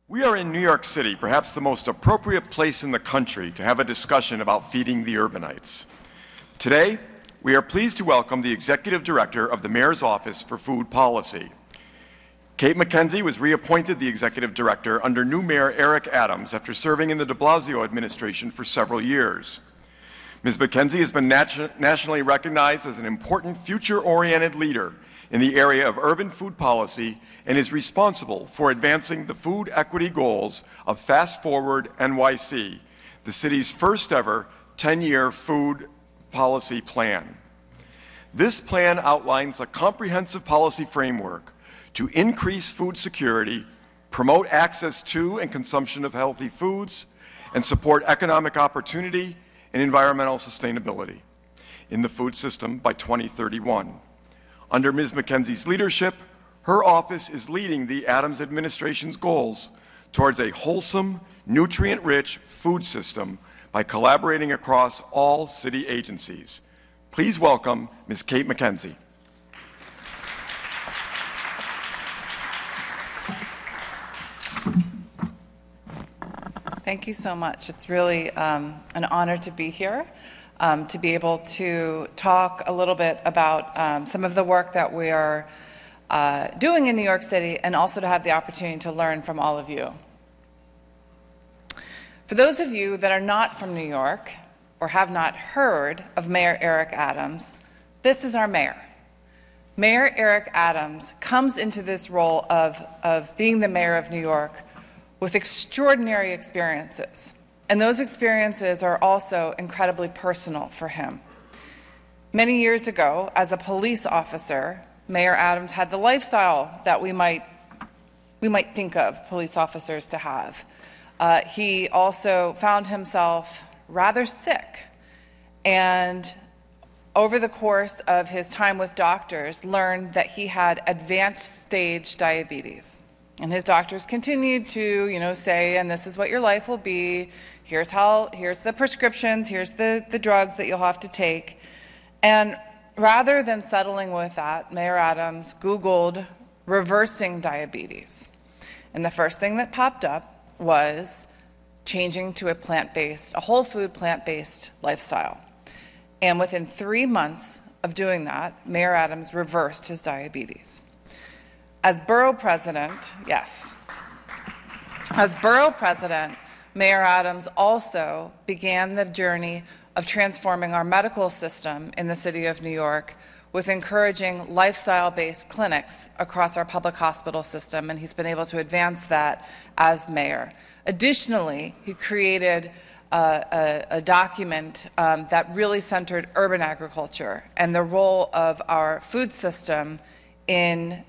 We are in New York City, perhaps the most appropriate place in the country to have a discussion about feeding the Urbanites. Today, we are pleased to welcome the Executive Director of the Mayor's Office for Food Policy. Kate MacKenzie was reappointed the Executive Director under new Mayor Eric Adams after serving in the de Blasio administration for several years. Ms. MacKenzie has been nationally recognized as an important future-oriented leader in the area of urban food policy and is responsible for advancing the food equity goals of Fast Forward NYC, the city's first ever 10-year food policy plan. This plan outlines a comprehensive policy framework to increase food security, promote access to and consumption of healthy foods, and support economic opportunity and environmental sustainability in the food system by 2031. Under Ms. MacKenzie's leadership, her office is leading the Adams administration's goals towards a wholesome, nutrient-rich food system by collaborating across all city agencies. Please welcome Ms. Kate MacKenzie. Thank you so much. It's really an honor to be here, to be able to talk a little bit about some of the work that we are doing in New York City, and also to have the opportunity to learn from all of you. For those of you that are not from New York or have not heard of Mayor Eric Adams, this is our mayor. Mayor Eric Adams comes into this role of being the mayor of New York with extraordinary experiences. And those experiences are also incredibly personal for him. Many years ago, as a police officer, Mayor Adams had the lifestyle that we might think of police officers to have. He also found himself rather sick, and over the course of his time with doctors, learned that he had advanced stage diabetes. And his doctors continued to, say, and this is what your life will be. Here's the prescriptions, here's the drugs that you'll have to take. And rather than settling with that, Mayor Adams Googled reversing diabetes. And the first thing that popped up was changing to a whole food plant-based lifestyle. And within 3 months of doing that, Mayor Adams reversed his diabetes. As borough president, Mayor Adams also began the journey of transforming our medical system in the city of New York with encouraging lifestyle-based clinics across our public hospital system, and he's been able to advance that as mayor. Additionally, he created a document that really centered urban agriculture and the role of our food system in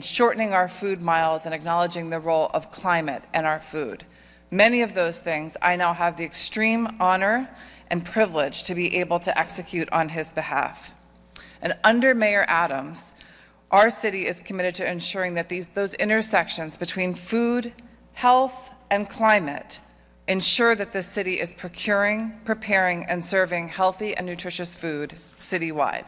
shortening our food miles and acknowledging the role of climate and our food. Many of those things I now have the extreme honor and privilege to be able to execute on his behalf. And under Mayor Adams, our city is committed to ensuring that those intersections between food, health, and climate ensure that the city is procuring, preparing, and serving healthy and nutritious food citywide.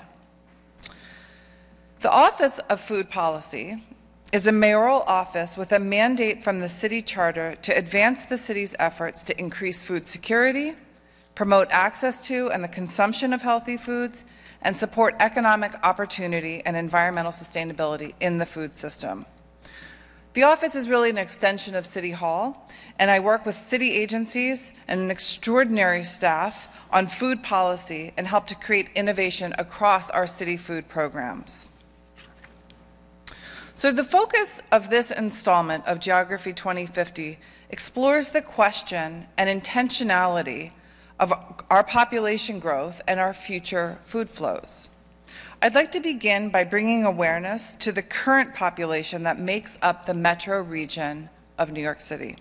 The Office of Food Policy is a mayoral office with a mandate from the city charter to advance the city's efforts to increase food security, promote access to and the consumption of healthy foods, and support economic opportunity and environmental sustainability in the food system. The office is really an extension of City Hall, and I work with city agencies and an extraordinary staff on food policy and help to create innovation across our city food programs. So the focus of this installment of Geography 2050 explores the question and intentionality of our population growth and our future food flows. I'd like to begin by bringing awareness to the current population that makes up the metro region of New York City.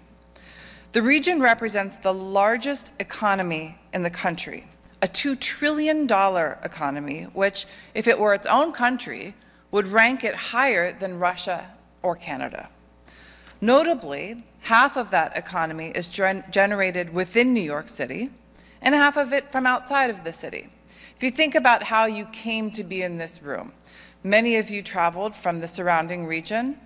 The region represents the largest economy in the country, a $2 trillion economy, which, if it were its own country, would rank it higher than Russia or Canada. Notably, half of that economy is generated within New York City, and half of it from outside of the city. If you think about how you came to be in this room, many of you traveled from the surrounding region,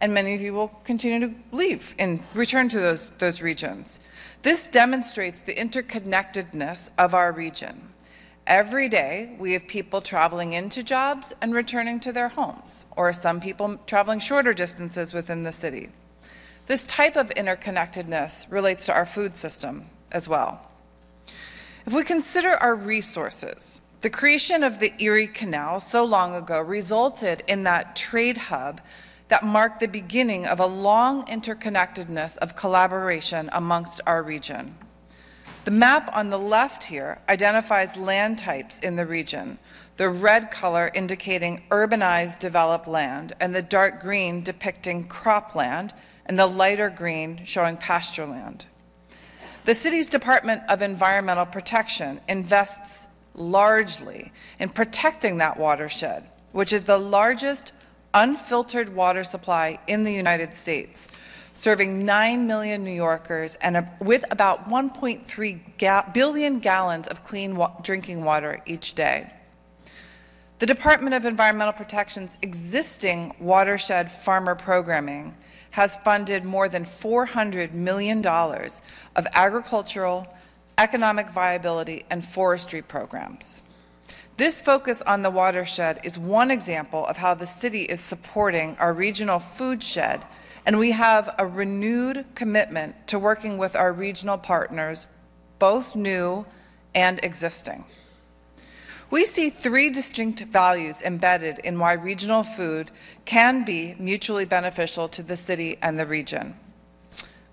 and many of you will continue to leave and return to those regions. This demonstrates the interconnectedness of our region. Every day, we have people traveling into jobs and returning to their homes, or some people traveling shorter distances within the city. This type of interconnectedness relates to our food system as well. If we consider our resources, the creation of the Erie Canal so long ago resulted in that trade hub that marked the beginning of a long interconnectedness of collaboration amongst our region. The map on the left here identifies land types in the region, the red color indicating urbanized developed land, and the dark green depicting cropland, and the lighter green showing pasture land. The city's Department of Environmental Protection invests largely in protecting that watershed, which is the largest unfiltered water supply in the United States, serving 9 million New Yorkers and with about 1.3 billion gallons of clean drinking water each day. The Department of Environmental Protection's existing watershed farmer programming has funded more than $400 million of agricultural, economic viability, and forestry programs. This focus on the watershed is one example of how the city is supporting our regional food shed, and we have a renewed commitment to working with our regional partners, both new and existing. We see three distinct values embedded in why regional food can be mutually beneficial to the city and the region.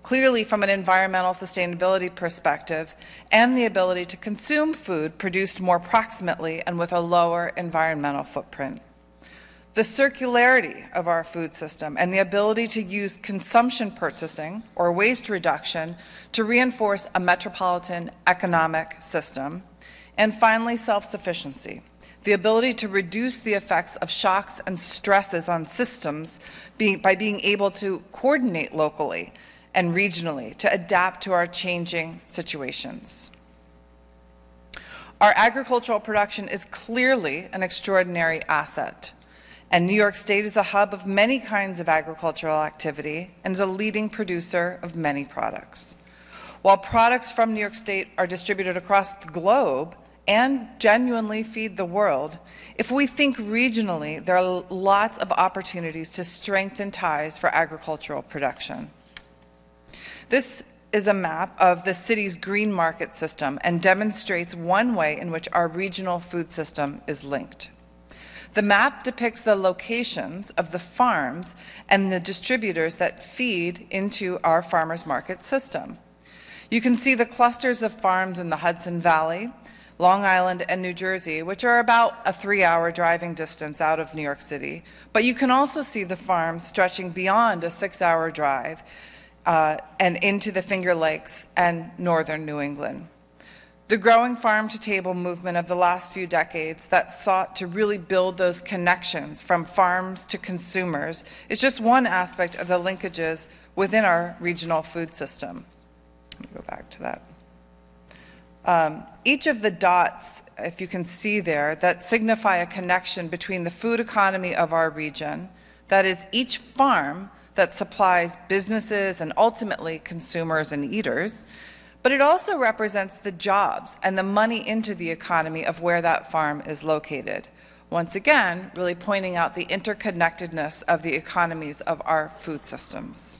Clearly, from an environmental sustainability perspective and the ability to consume food produced more proximately and with a lower environmental footprint. The circularity of our food system and the ability to use consumption purchasing or waste reduction to reinforce a metropolitan economic system. And finally, self-sufficiency, the ability to reduce the effects of shocks and stresses on systems by being able to coordinate locally and regionally to adapt to our changing situations. Our agricultural production is clearly an extraordinary asset, and New York State is a hub of many kinds of agricultural activity and is a leading producer of many products. While products from New York State are distributed across the globe and genuinely feed the world, if we think regionally, there are lots of opportunities to strengthen ties for agricultural production. This is a map of the city's green market system and demonstrates one way in which our regional food system is linked. The map depicts the locations of the farms and the distributors that feed into our farmers market system. You can see the clusters of farms in the Hudson Valley, Long Island, and New Jersey, which are about a 3-hour driving distance out of New York City. But you can also see the farms stretching beyond a 6-hour drive and into the Finger Lakes and northern New England. The growing farm-to-table movement of the last few decades that sought to really build those connections from farms to consumers is just one aspect of the linkages within our regional food system. Let me go back to that. Each of the dots, if you can see there, that signify a connection between the food economy of our region, that is each farm that supplies businesses and ultimately consumers and eaters, but it also represents the jobs and the money into the economy of where that farm is located. Once again, really pointing out the interconnectedness of the economies of our food systems.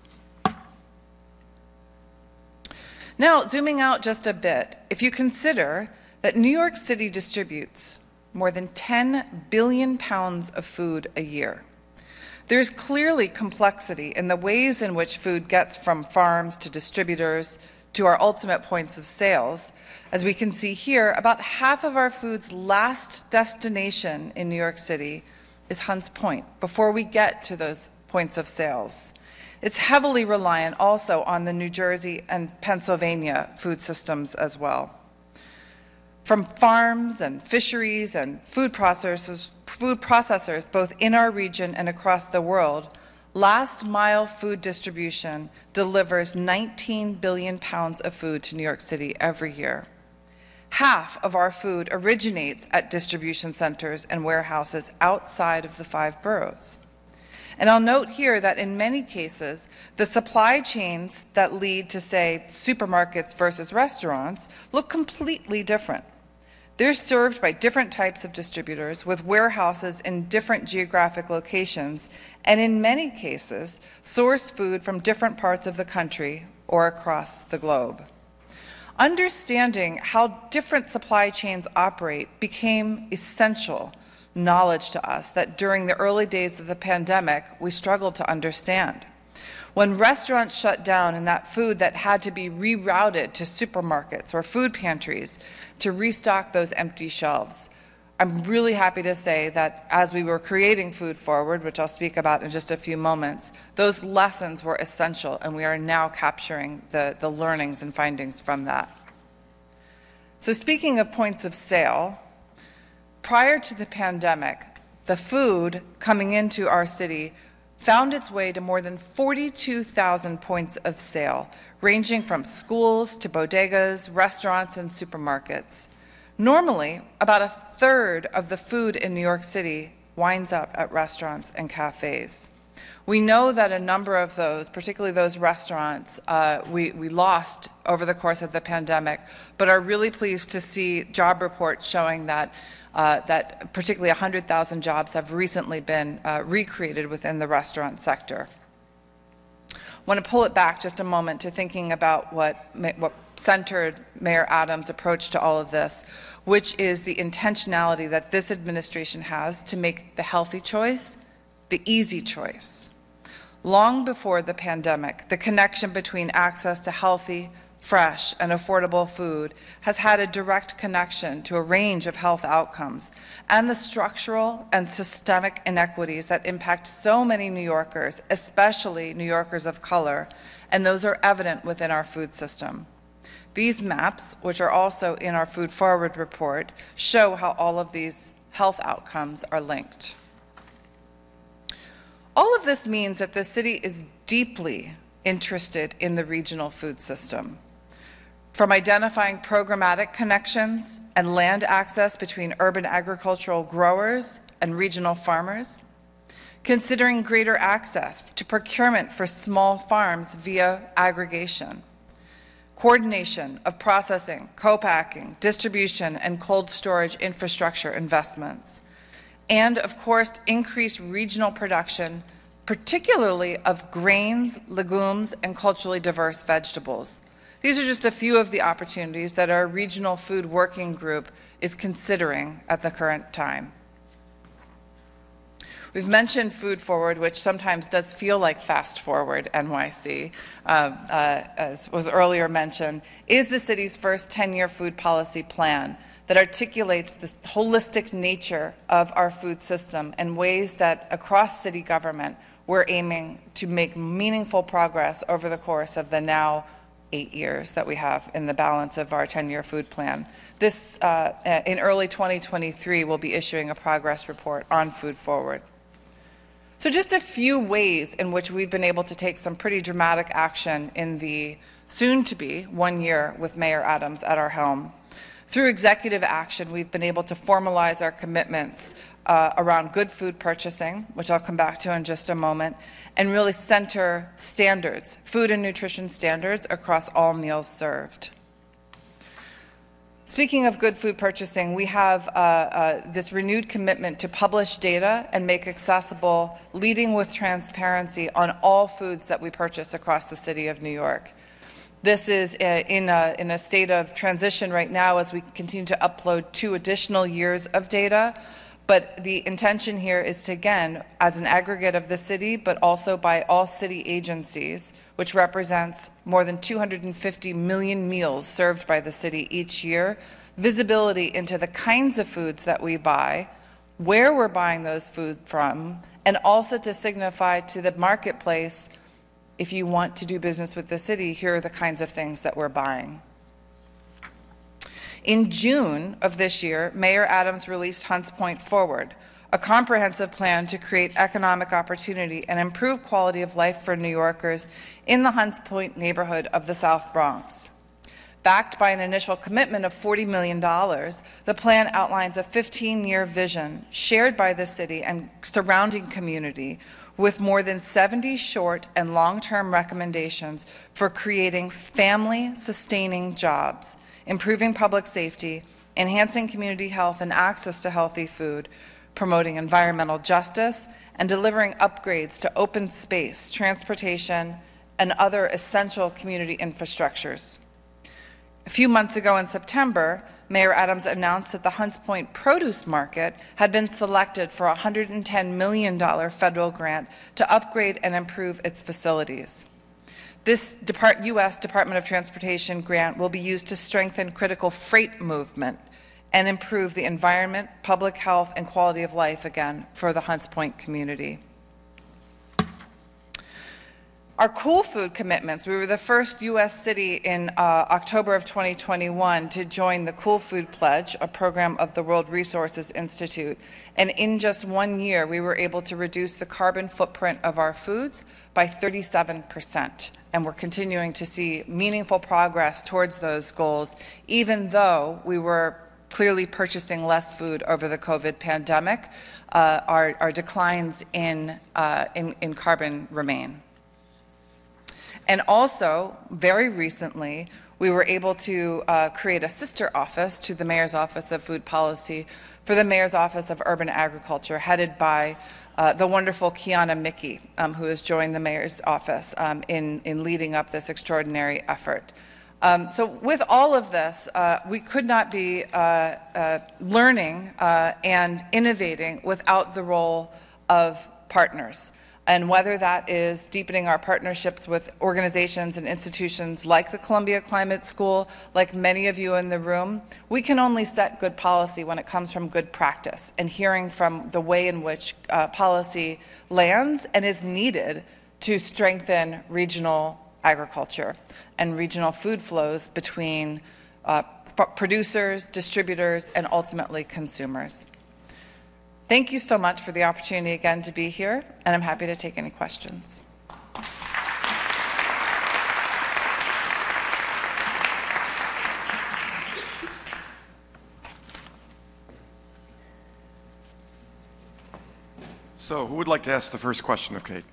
Now, zooming out just a bit, if you consider that New York City distributes more than 10 billion pounds of food a year, there's clearly complexity in the ways in which food gets from farms to distributors to our ultimate points of sales. As we can see here, about half of our food's last destination in New York City is Hunts Point, before we get to those points of sales. It's heavily reliant also on the New Jersey and Pennsylvania food systems as well. From farms and fisheries and food processors both in our region and across the world, last mile food distribution delivers 19 billion pounds of food to New York City every year. Half of our food originates at distribution centers and warehouses outside of the 5 boroughs. And I'll note here that in many cases, the supply chains that lead to, say, supermarkets versus restaurants look completely different. They're served by different types of distributors with warehouses in different geographic locations, and in many cases, source food from different parts of the country or across the globe. Understanding how different supply chains operate became essential knowledge to us that during the early days of the pandemic, we struggled to understand. When restaurants shut down and that food that had to be rerouted to supermarkets or food pantries to restock those empty shelves, I'm really happy to say that as we were creating Food Forward, which I'll speak about in just a few moments, those lessons were essential, and we are now capturing the learnings and findings from that. So speaking of points of sale, prior to the pandemic, the food coming into our city found its way to more than 42,000 points of sale, ranging from schools to bodegas, restaurants, and supermarkets. Normally, about a third of the food in New York City winds up at restaurants and cafes. We know that a number of those, particularly those restaurants, we lost over the course of the pandemic, but are really pleased to see job reports showing that that particularly 100,000 jobs have recently been recreated within the restaurant sector. I want to pull it back just a moment to thinking about what centered Mayor Adams' approach to all of this, which is the intentionality that this administration has to make the healthy choice the easy choice. Long before the pandemic, the connection between access to healthy, fresh, and affordable food has had a direct connection to a range of health outcomes and the structural and systemic inequities that impact so many New Yorkers, especially New Yorkers of color, and those are evident within our food system. These maps, which are also in our Food Forward report, show how all of these health outcomes are linked. All of this means that the city is deeply interested in the regional food system. From identifying programmatic connections and land access between urban agricultural growers and regional farmers, considering greater access to procurement for small farms via aggregation, coordination of processing, co-packing, distribution, and cold storage infrastructure investments, and of course, increased regional production, particularly of grains, legumes, and culturally diverse vegetables. These are just a few of the opportunities that our Regional Food Working Group is considering at the current time. We've mentioned Food Forward, which sometimes does feel like Fast Forward NYC, as was earlier mentioned, is the city's first 10-year food policy plan that articulates the holistic nature of our food system and ways that across city government we're aiming to make meaningful progress over the course of the now 8 years that we have in the balance of our 10-year food plan. This, in early 2023, we'll be issuing a progress report on Food Forward. So just a few ways in which we've been able to take some pretty dramatic action in the soon-to-be 1 year with Mayor Adams at our helm. Through executive action, we've been able to formalize our commitments around good food purchasing, which I'll come back to in just a moment, and really center standards, food and nutrition standards across all meals served. Speaking of good food purchasing, we have this renewed commitment to publish data and make accessible, leading with transparency on all foods that we purchase across the city of New York. This is in a state of transition right now as we continue to upload 2 additional years of data. But the intention here is to, again, as an aggregate of the city, but also by all city agencies, which represents more than 250 million meals served by the city each year, visibility into the kinds of foods that we buy, where we're buying those food from, and also to signify to the marketplace, if you want to do business with the city, here are the kinds of things that we're buying. In June of this year, Mayor Adams released Hunts Point Forward, a comprehensive plan to create economic opportunity and improve quality of life for New Yorkers in the Hunts Point neighborhood of the South Bronx. Backed by an initial commitment of $40 million, the plan outlines a 15-year vision shared by the city and surrounding community, with more than 70 short and long-term recommendations for creating family-sustaining jobs, improving public safety, enhancing community health and access to healthy food, promoting environmental justice, and delivering upgrades to open space, transportation, and other essential community infrastructures. A few months ago in September, Mayor Adams announced that the Hunts Point produce market had been selected for a $110 million federal grant to upgrade and improve its facilities. This U.S. Department of Transportation grant will be used to strengthen critical freight movement and improve the environment, public health, and quality of life again for the Hunts Point community. Our cool food commitments, we were the first U.S. city in October of 2021 to join the Cool Food Pledge, a program of the World Resources Institute. And in just 1 year, we were able to reduce the carbon footprint of our foods by 37%. And we're continuing to see meaningful progress towards those goals, even though we were clearly purchasing less food over the COVID pandemic. Our declines in carbon remain. And also, very recently, we were able to create a sister office to the Mayor's Office of Food Policy for the Mayor's Office of Urban Agriculture, headed by the wonderful Kiana Mickey, who has joined the Mayor's Office in leading up this extraordinary effort. So with all of this, we could not be learning and innovating without the role of partners. And whether that is deepening our partnerships with organizations and institutions like the Columbia Climate School, like many of you in the room, we can only set good policy when it comes from good practice and hearing from the way in which policy lands and is needed to strengthen regional agriculture and regional food flows between producers, distributors, and ultimately consumers. Thank you so much for the opportunity again to be here, and I'm happy to take any questions. So who would like to ask the first question of Kate?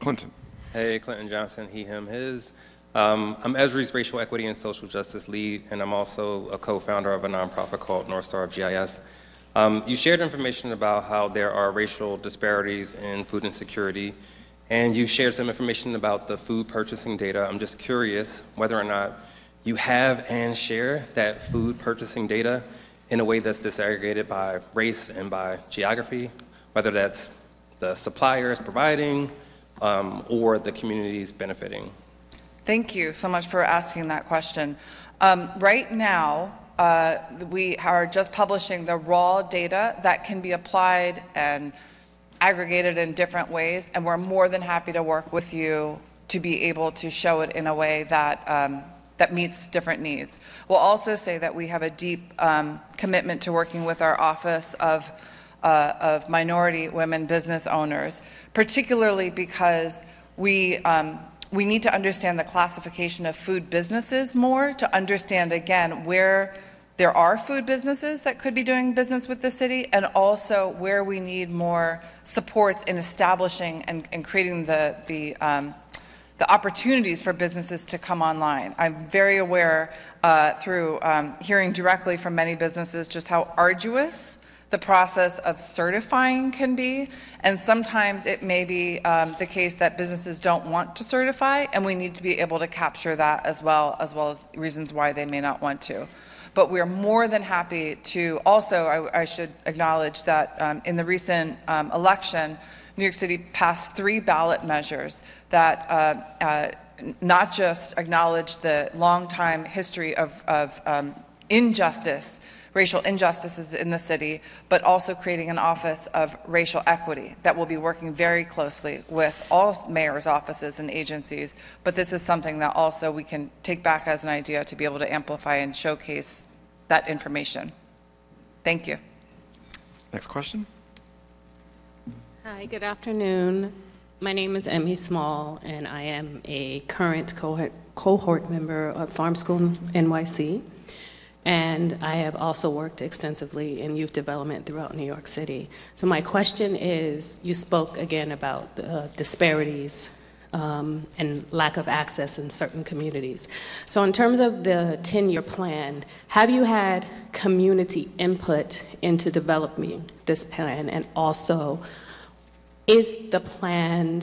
Clinton. Hey, Clinton Johnson, he, him, his. I'm Esri's Racial Equity and Social Justice Lead, and I'm also a co-founder of a nonprofit called North Star of GIS. You shared information about how there are racial disparities in food insecurity, and you shared some information about the food purchasing data. I'm just curious whether or not you have and share that food purchasing data in a way that's disaggregated by race and by geography, whether that's the suppliers providing or the communities benefiting. Thank you so much for asking that question. Right now, we are just publishing the raw data that can be applied and aggregated in different ways, and we're more than happy to work with you to be able to show it in a way that that meets different needs. We'll also say that we have a deep commitment to working with our Office of Minority Women Business Owners, particularly because we need to understand the classification of food businesses more to understand, again, where there are food businesses that could be doing business with the city, and also where we need more supports in establishing and creating the opportunities for businesses to come online. I'm very aware through hearing directly from many businesses just how arduous the process of certifying can be, and sometimes it may be the case that businesses don't want to certify, and we need to be able to capture that as well as reasons why they may not want to. But we're more than happy to also, I should acknowledge that in the recent election, New York City passed 3 ballot measures that not just acknowledge the long time history of injustice, racial injustices in the city, but also creating an office of racial equity that will be working very closely with all mayors' offices and agencies. But this is something that also we can take back as an idea to be able to amplify and showcase that information. Thank you. Next question. Hi, good afternoon. My name is Emmy Small, and I am a current cohort member of Farm School NYC. And I have also worked extensively in youth development throughout New York City. So my question is, you spoke again about the disparities and lack of access in certain communities. So in terms of the 10-year plan, have you had community input into developing this plan? And also, is the plan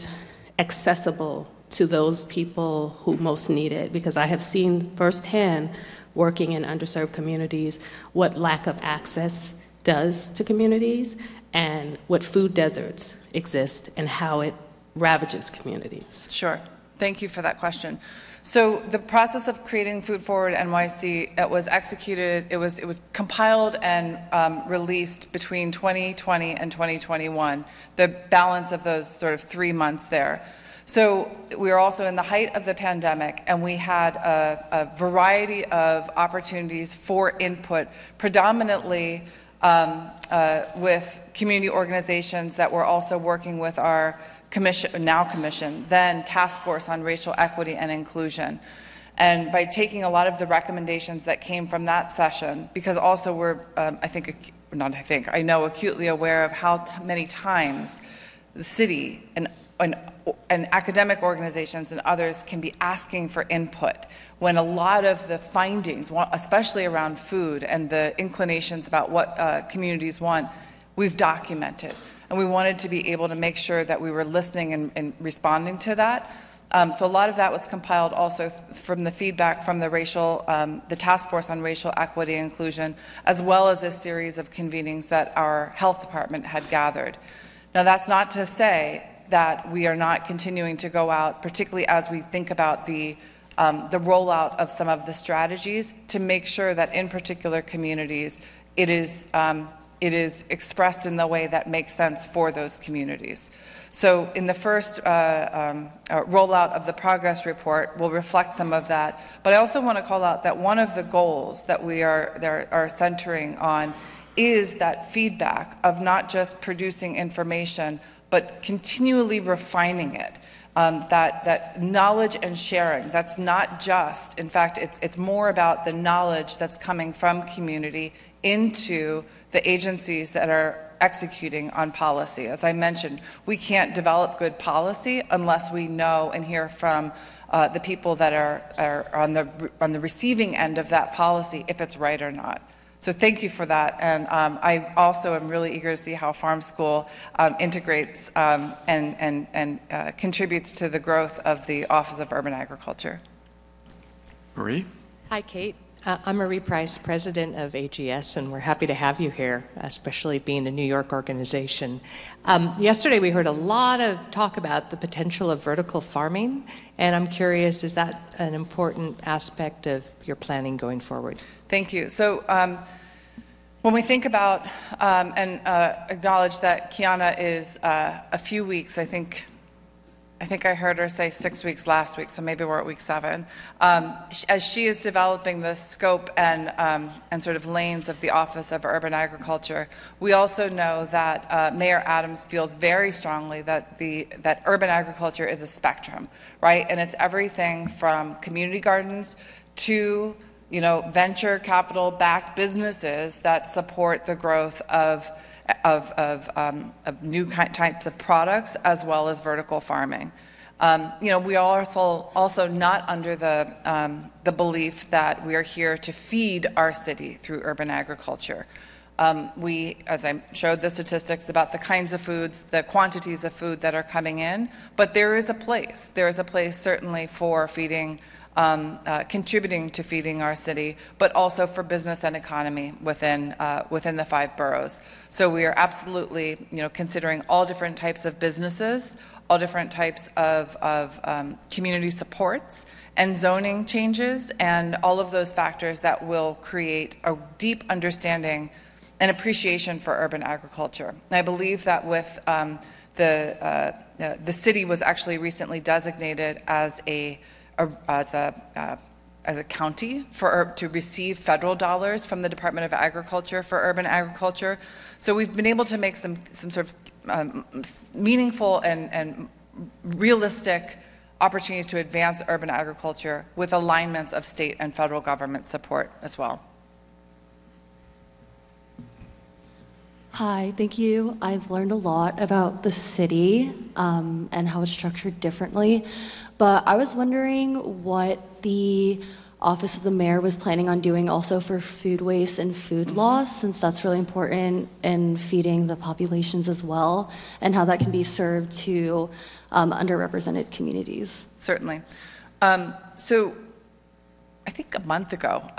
accessible to those people who most need it? Because I have seen firsthand, working in underserved communities, what lack of access does to communities and what food deserts exist and how it ravages communities. Sure. Thank you for that question. So the process of creating Food Forward NYC, it was executed, it was compiled and released between 2020 and 2021, the balance of those sort of 3 months there. So we were also in the height of the pandemic, and we had a variety of opportunities for input, predominantly with community organizations that were also working with our commission, then Task Force on Racial Equity and Inclusion. And by taking a lot of the recommendations that came from that session, because also we're, I know acutely aware of how many times the city and academic organizations and others can be asking for input when a lot of the findings, especially around food and the inclinations about what communities want, we've documented. And we wanted to be able to make sure that we were listening and responding to that. So a lot of that was compiled also from the feedback from the Task Force on Racial Equity and Inclusion, as well as a series of convenings that our health department had gathered. Now, that's not to say that we are not continuing to go out, particularly as we think about the rollout of some of the strategies, to make sure that in particular communities, it is expressed in the way that makes sense for those communities. So in the first rollout of the progress report, we'll reflect some of that. But I also want to call out that one of the goals that we are centering on is that feedback of not just producing information, but continually refining it. That knowledge and sharing, that's not just, in fact, it's more about the knowledge that's coming from community into the agencies that are executing on policy. As I mentioned, we can't develop good policy unless we know and hear from the people that are on the receiving end of that policy, if it's right or not. So thank you for that, and I also am really eager to see how Farm School integrates and contributes to the growth of the Office of Urban Agriculture. Marie? Hi, Kate. I'm Marie Price, president of AGS, and we're happy to have you here, especially being a New York organization. Yesterday we heard a lot of talk about the potential of vertical farming, and I'm curious, is that an important aspect of your planning going forward? Thank you. So when we think about and acknowledge that Kiana is a few weeks, I think I heard her say 6 weeks last week, so maybe we're at week 7. As she is developing the scope and sort of lanes of the Office of Urban Agriculture, we also know that Mayor Adams feels very strongly that urban agriculture is a spectrum, right? And it's everything from community gardens to venture capital-backed businesses that support the growth of new types of products, as well as vertical farming. We are also not under the belief that we are here to feed our city through urban agriculture. As I showed the statistics about the kinds of foods, the quantities of food that are coming in, but there is a place. There is a place certainly for feeding, contributing to feeding our city, but also for business and economy within the 5 boroughs. So we are absolutely, considering all different types of businesses, all different types of community supports and zoning changes, and all of those factors that will create a deep understanding and appreciation for urban agriculture. And I believe that with the city was actually recently designated as a county to receive federal dollars from the Department of Agriculture for urban agriculture. So we've been able to make some sort of meaningful and realistic opportunities to advance urban agriculture with alignments of state and federal government support as well. Hi, thank you. I've learned a lot about the city and how it's structured differently, but I was wondering what the Office of the Mayor was planning on doing also for food waste and food loss, since that's really important in feeding the populations as well, and how that can be served to underrepresented communities. Certainly. So I think a month ago,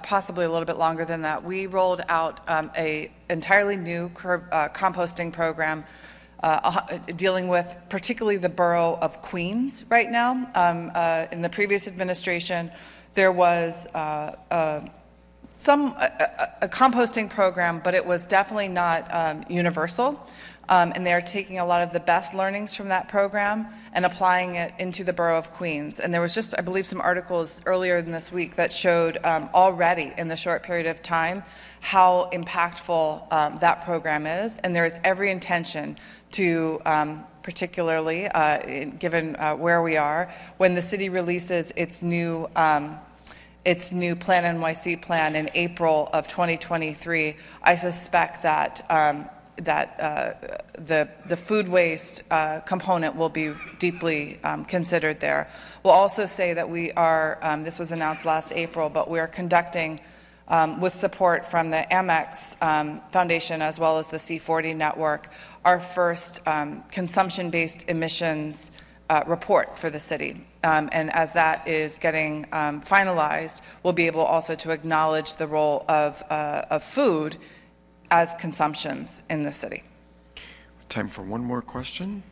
possibly a little bit longer than that, we rolled out a entirely new composting program dealing with particularly the borough of Queens right now. In the previous administration, there was a composting program, but it was definitely not universal. And they're taking a lot of the best learnings from that program and applying it into the borough of Queens. And there was just, I believe, some articles earlier in this week that showed already in the short period of time how impactful that program is. And there is every intention to, particularly given where we are, when the city releases its new Plan NYC plan in April of 2023, I suspect that the food waste component will be deeply considered there. We'll also say that we are, this was announced last April, but we are conducting, with support from the Amex Foundation as well as the C40 network, our first consumption-based emissions report for the city. And as that is getting finalized, we'll be able also to acknowledge the role of food as consumptions in the city. Time for one more question.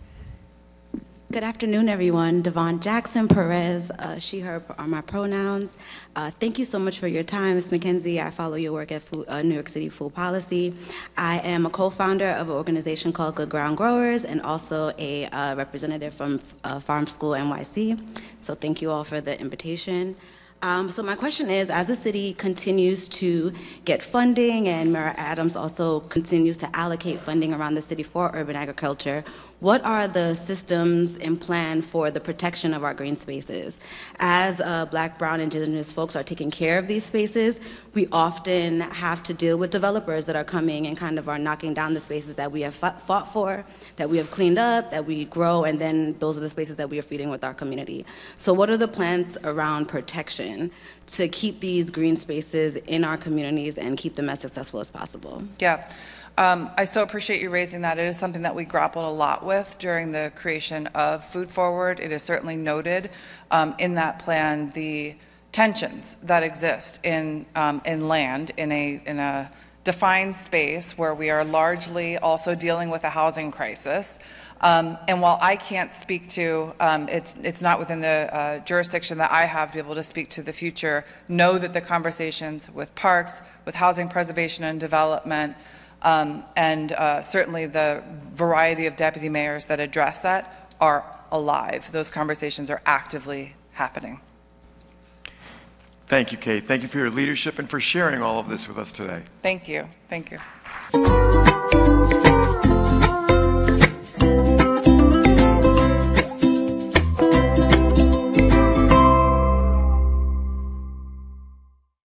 Good afternoon, everyone. Devon Jackson Perez, she, her are my pronouns. Thank you so much for your time, Ms. MacKenzie. I follow your work at New York City Food Policy. I am a co-founder of an organization called Good Ground Growers and also a representative from Farm School NYC. So thank you all for the invitation. So my question is, as the city continues to get funding and Mayor Adams also continues to allocate funding around the city for urban agriculture, what are the systems and plan for the protection of our green spaces? As Black, Brown, Indigenous folks are taking care of these spaces, we often have to deal with developers that are coming and kind of are knocking down the spaces that we have fought for, that we have cleaned up, that we grow, and then those are the spaces that we are feeding with our community. So what are the plans around protection to keep these green spaces in our communities and keep them as successful as possible? Yeah. I so appreciate you raising that. It is something that we grappled a lot with during the creation of Food Forward. It is certainly noted in that plan the tensions that exist in land in a defined space where we are largely also dealing with a housing crisis. And while I can't speak to, it's not within the jurisdiction that I have to be able to speak to the future, know that the conversations with parks, with housing preservation and development, and certainly the variety of deputy mayors that address that are alive. Those conversations are actively happening. Thank you, Kate. Thank you for your leadership and for sharing all of this with us today. Thank you. Thank you.